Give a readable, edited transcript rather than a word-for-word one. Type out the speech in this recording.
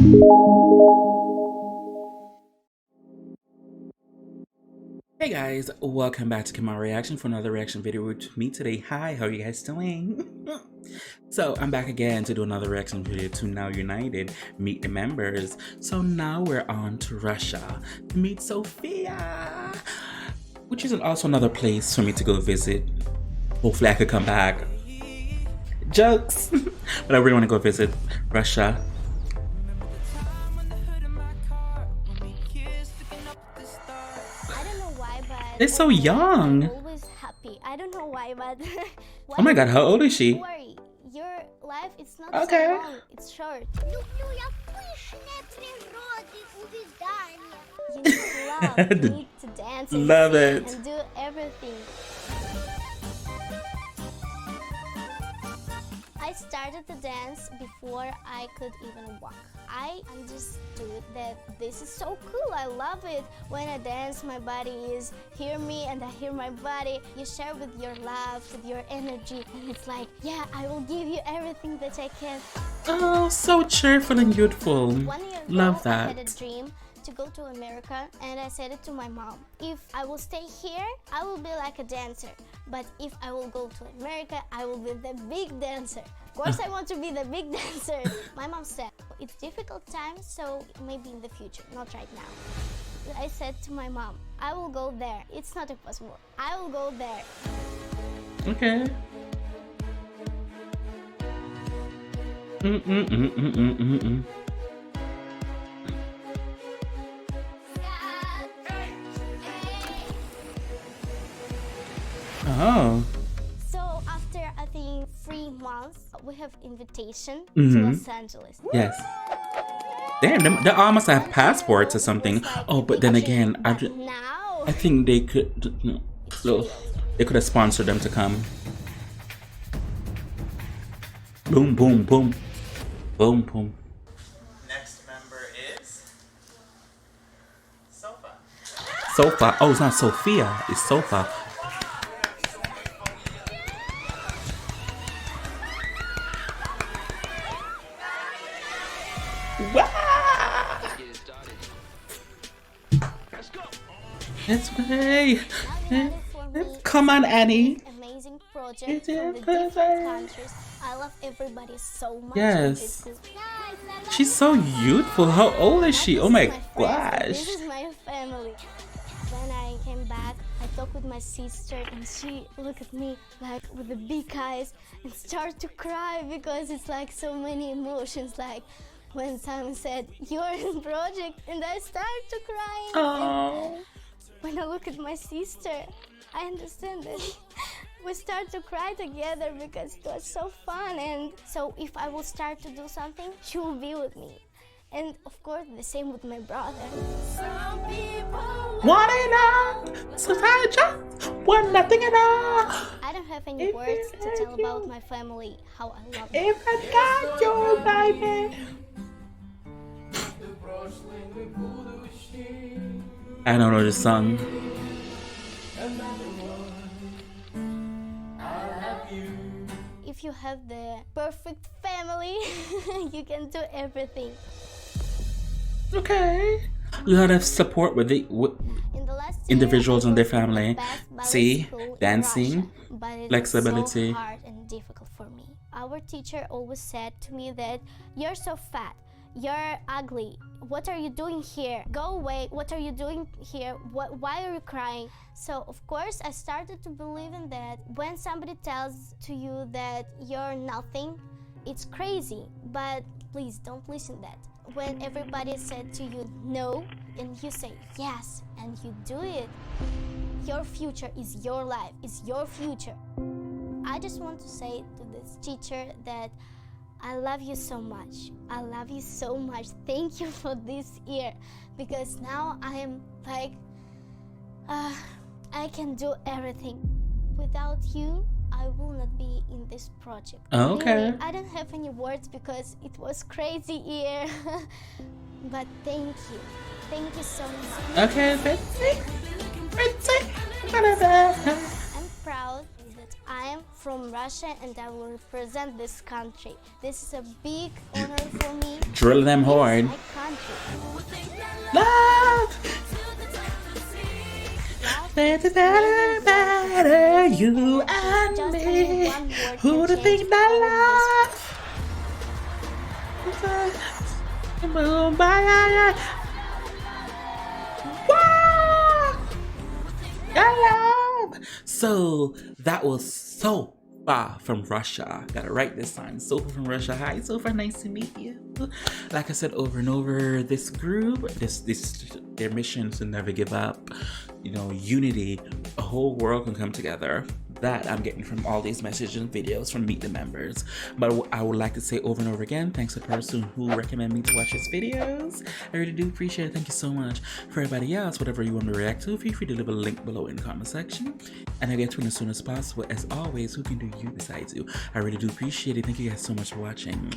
Hey guys, welcome back to Kemari Reaction for another reaction video with me today. Hi, how are you guys doing? So I'm back again to do another reaction video to Now United, meet the members. So now we're on to Russia to meet Sofya, which is also another place for me to go visit. Hopefully I could come back. Jokes! But I really want to go visit Russia. They're so young. Always happy. I don't know why, but oh my god, how old is she? Don't worry, your life is not okay. So long. It's short. You need to love. You need to dance. And love sing it. And do everything. I started to dance before I could even walk. I understood that this is so cool. I love it. When I dance, my body is hear me and I hear my body. You share with your love, with your energy. And it's like, yeah, I will give you everything that I can. Oh, so cheerful and youthful. 1 year ago, love that. I had a dream to go to America, and I said it to my mom. If I will stay here, I will be like a dancer. But if I will go to America, I will be the big dancer. Of course, I want to be the big dancer. My mom said, it's difficult times, so maybe in the future, not right now. I said to my mom, I will go there. It's not impossible. I will go there. Okay. Oh. So after I think 3 months, we have invitation to Los Angeles. Yes. Damn, they almost have passports or something. Oh, but then again, I think they could. They could have sponsored them to come. Boom, boom, boom, boom, boom. Next member is Sofya. Sofya. Oh, it's not Sofya. It's Sofya. Let's play. Come on, Annie. Amazing project from the different countries. I love everybody so much. Yes. She's so youthful. How old is she? Oh my gosh. This is my family. When I came back, I talked with my sister and she looked at me like with the big eyes and started to cry because it's like so many emotions. Like when Simon said, you're in project, and I started to cry. Oh. When I look at my sister, I understand that we start to cry together because it was so fun. And so if I will start to do something, she will be with me. And of course, the same with my brother. Some people want it all, so I just want nothing at all. I don't have any words to tell about my family, how I love them. If I got your baby. I don't know this song. If you have the perfect family, you can do everything. Okay. A lot of support with the In the last individuals year, and their family. See, school in dancing, Russia, but it flexibility. was so hard and difficult for me. Our teacher always said to me that you're so fat, you're ugly. What are you doing here? Go away. What are you doing here? Why are you crying? So of course I started to believe in that. When somebody tells to you that you're nothing, it's crazy. But please don't listen to that. When everybody said to you no and you say yes and you do it, your future is your life, is your future. I just want to say to this teacher that I love you so much. I love you so much. Thank you for this year, because now I am like, I can do everything. Without you, I will not be in this project. Okay. Really, I don't have any words because it was crazy year. But thank you. Thank you so much. Okay, Betsy. I'm proud that I'm from Russia and I will represent this country. This is a big honor for me. Drill them This hard. is my country. Love! Better, better, better, you and Just me. one word Who can to change think that all love? Boom, bye, wow! I love. So that was so far from Russia. Gotta write this sign. Sofa from Russia. Hi, Sofa. Nice to meet you. Like I said over and over, this group, their mission is to never give up. You know, unity. A whole world can come together. That I'm getting from all these messages and videos from Meet the Members. But I would like to say over and over again, thanks to the person who recommended me to watch his videos. I really do appreciate it. Thank you so much. For everybody else, whatever you want to react to, feel free to leave a link below in the comment section. And I'll get to it as soon as possible. As always, who can do you besides you? I really do appreciate it. Thank you guys so much for watching.